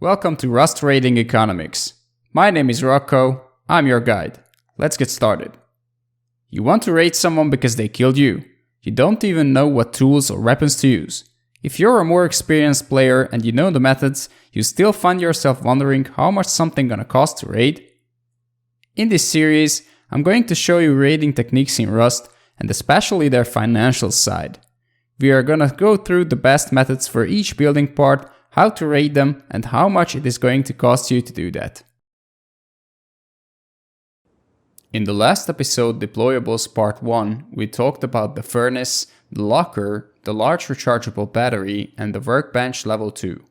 Welcome to Rust Raiding Economics. My name is Rocco, I'm your guide. Let's get started. You want to raid someone because they killed you. You don't even know what tools or weapons to use. If you're a more experienced player and you know the methods, you still find yourself wondering how much something gonna cost to raid? In this series, I'm going to show you raiding techniques in Rust and especially their financial side. We are gonna go through the best methods for each building part, how to raid them, and how much it is going to cost you to do that. In the last episode, Deployables Part 1, we talked about the furnace, the locker, the large rechargeable battery, and the Workbench Level 2.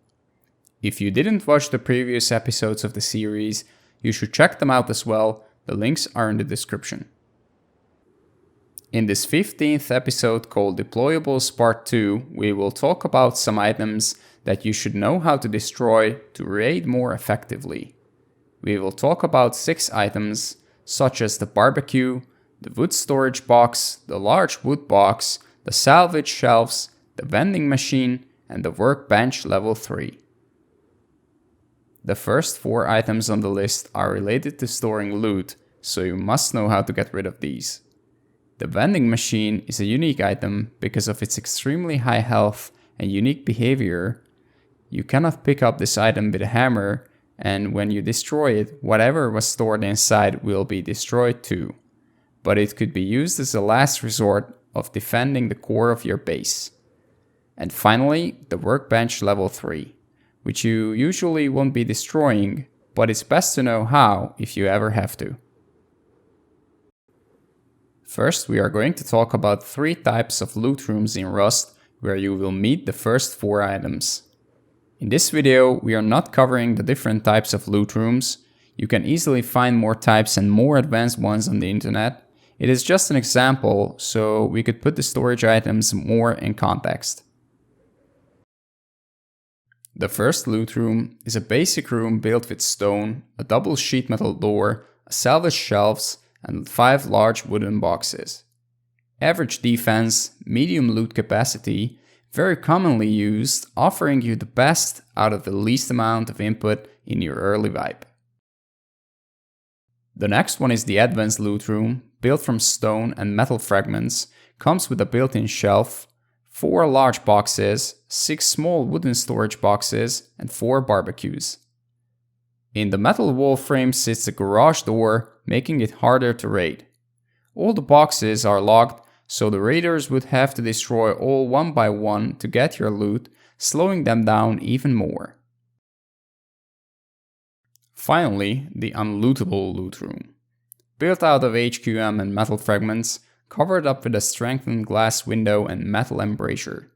If you didn't watch the previous episodes of the series, you should check them out as well, the links are in the description. In this 15th episode called Deployables Part 2, we will talk about some items that you should know how to destroy to raid more effectively. We will talk about 6 items, such as the barbecue, the wood storage box, the large wood box, the salvage shelves, the vending machine, and the workbench level 3. The first 4 items on the list are related to storing loot, so you must know how to get rid of these. The vending machine is a unique item because of its extremely high health and unique behavior. You cannot pick up this item with a hammer, and when you destroy it, whatever was stored inside will be destroyed too. But it could be used as a last resort of defending the core of your base. And finally, the workbench level 3, which you usually won't be destroying, but it's best to know how if you ever have to. First, we are going to talk about 3 types of loot rooms in Rust where you will meet the first 4 items. In this video, we are not covering the different types of loot rooms. You can easily find more types and more advanced ones on the internet. It is just an example, so we could put the storage items more in context. The first loot room is a basic room built with stone, a double sheet metal door, a salvaged shelves, and 5 large wooden boxes. Average defense, medium loot capacity, very commonly used, offering you the best out of the least amount of input in your early vibe. The next one is the advanced loot room, built from stone and metal fragments, comes with a built-in shelf, 4 large boxes, 6 small wooden storage boxes, and 4 barbecues. In the metal wall frame sits a garage door, making it harder to raid. All the boxes are locked, so the raiders would have to destroy all one by one to get your loot, slowing them down even more. Finally, the unlootable loot room. Built out of HQM and metal fragments, covered up with a strengthened glass window and metal embrasure.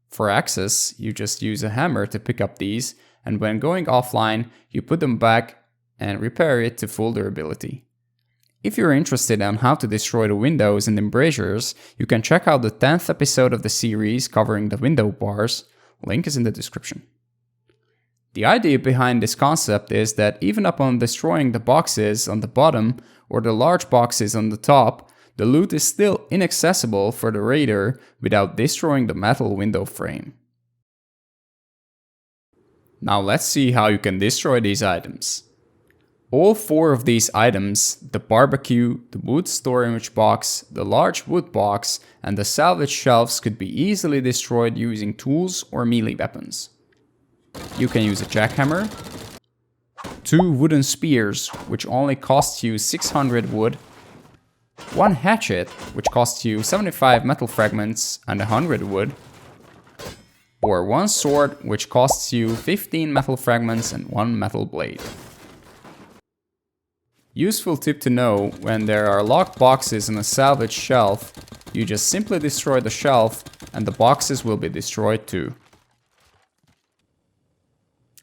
For access, you just use a hammer to pick up these, and when going offline, you put them back and repair it to full durability. If you're interested on how to destroy the windows and embrasures, you can check out the 10th episode of the series covering the window bars, link is in the description. The idea behind this concept is that even upon destroying the boxes on the bottom or the large boxes on the top, the loot is still inaccessible for the raider without destroying the metal window frame. Now let's see how you can destroy these items. All 4 of these items, the barbecue, the wood storage box, the large wood box, and the salvage shelves could be easily destroyed using tools or melee weapons. You can use a jackhammer, 2 wooden spears, which only cost you 600 wood, 1 hatchet, which costs you 75 metal fragments and 100 wood, or 1 sword, which costs you 15 metal fragments and 1 metal blade. Useful tip to know, when there are locked boxes on a salvage shelf, you just simply destroy the shelf and the boxes will be destroyed too.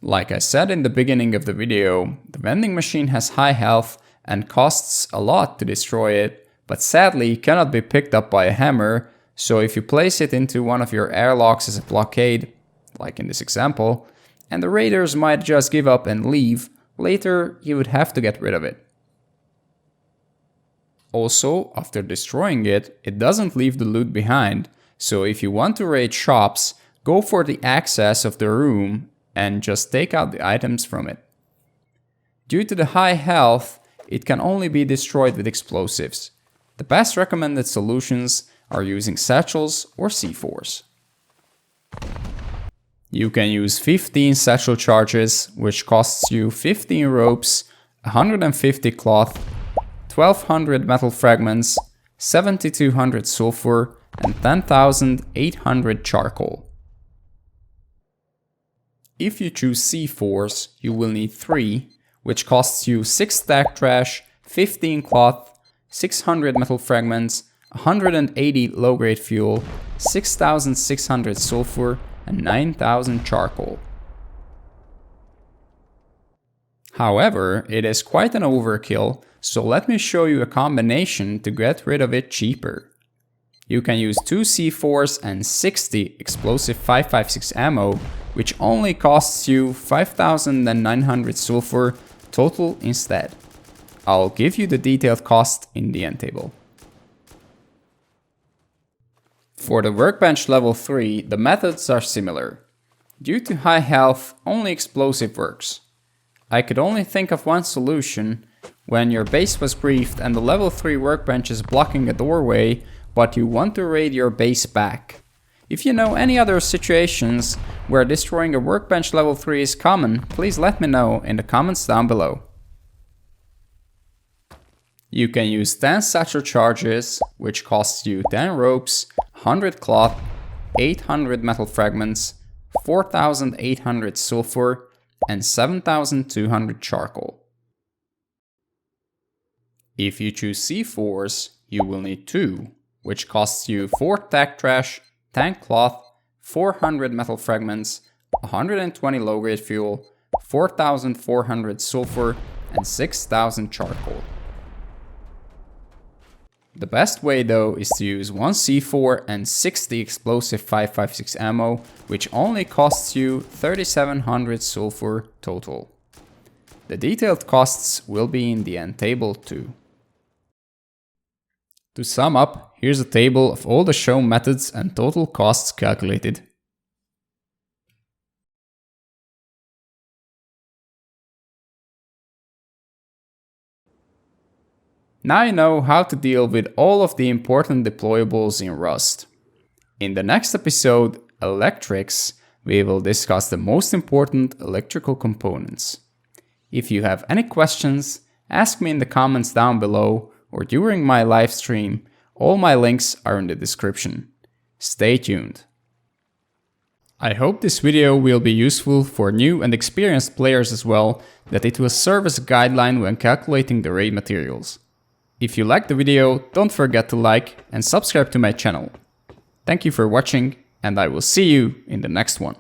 Like I said in the beginning of the video, the vending machine has high health and costs a lot to destroy it, but sadly cannot be picked up by a hammer, so if you place it into one of your airlocks as a blockade, like in this example, and the raiders might just give up and leave, later you would have to get rid of it. Also, after destroying it, it doesn't leave the loot behind, so if you want to raid shops, go for the access of the room and just take out the items from it. Due to the high health, it can only be destroyed with explosives. The best recommended solutions are using satchels or C4s. You can use 15 satchel charges, which costs you 15 ropes, 150 cloth, 1200 metal fragments, 7200 sulfur, and 10,800 charcoal. If you choose C4s, you will need 3, which costs you 6 stack trash, 15 cloth, 600 metal fragments, 180 low-grade fuel, 6,600 sulfur, and 9,000 charcoal. However, it is quite an overkill, so let me show you a combination to get rid of it cheaper. You can use 2 C4s and 60 explosive 5.56 ammo, which only costs you 5,900 sulfur total instead. I'll give you the detailed cost in the end table. For the Workbench Level 3, the methods are similar. Due to high health, only explosive works. I could only think of one solution: when your base was briefed and the level 3 workbench is blocking a doorway, but you want to raid your base back. If you know any other situations where destroying a Workbench Level 3 is common, please let me know in the comments down below. You can use 10 satchel charges, which costs you 10 ropes, 100 cloth, 800 metal fragments, 4,800 sulfur, and 7,200 charcoal. If you choose C4s, you will need 2, which costs you 4 tack trash, 10 cloth, 400 metal fragments, 120 low-grade fuel, 4,400 sulfur, and 6,000 charcoal. The best way though is to use 1 C4 and 60 explosive 5.56 ammo, which only costs you 3,700 sulfur total. The detailed costs will be in the end table too. To sum up, here's a table of all the shown methods and total costs calculated. Now you know how to deal with all of the important deployables in Rust. In the next episode, Electrics, we will discuss the most important electrical components. If you have any questions, ask me in the comments down below or during my live stream. All my links are in the description. Stay tuned. I hope this video will be useful for new and experienced players as well, that it will serve as a guideline when calculating the raid materials. If you liked the video, don't forget to like and subscribe to my channel. Thank you for watching, and I will see you in the next one.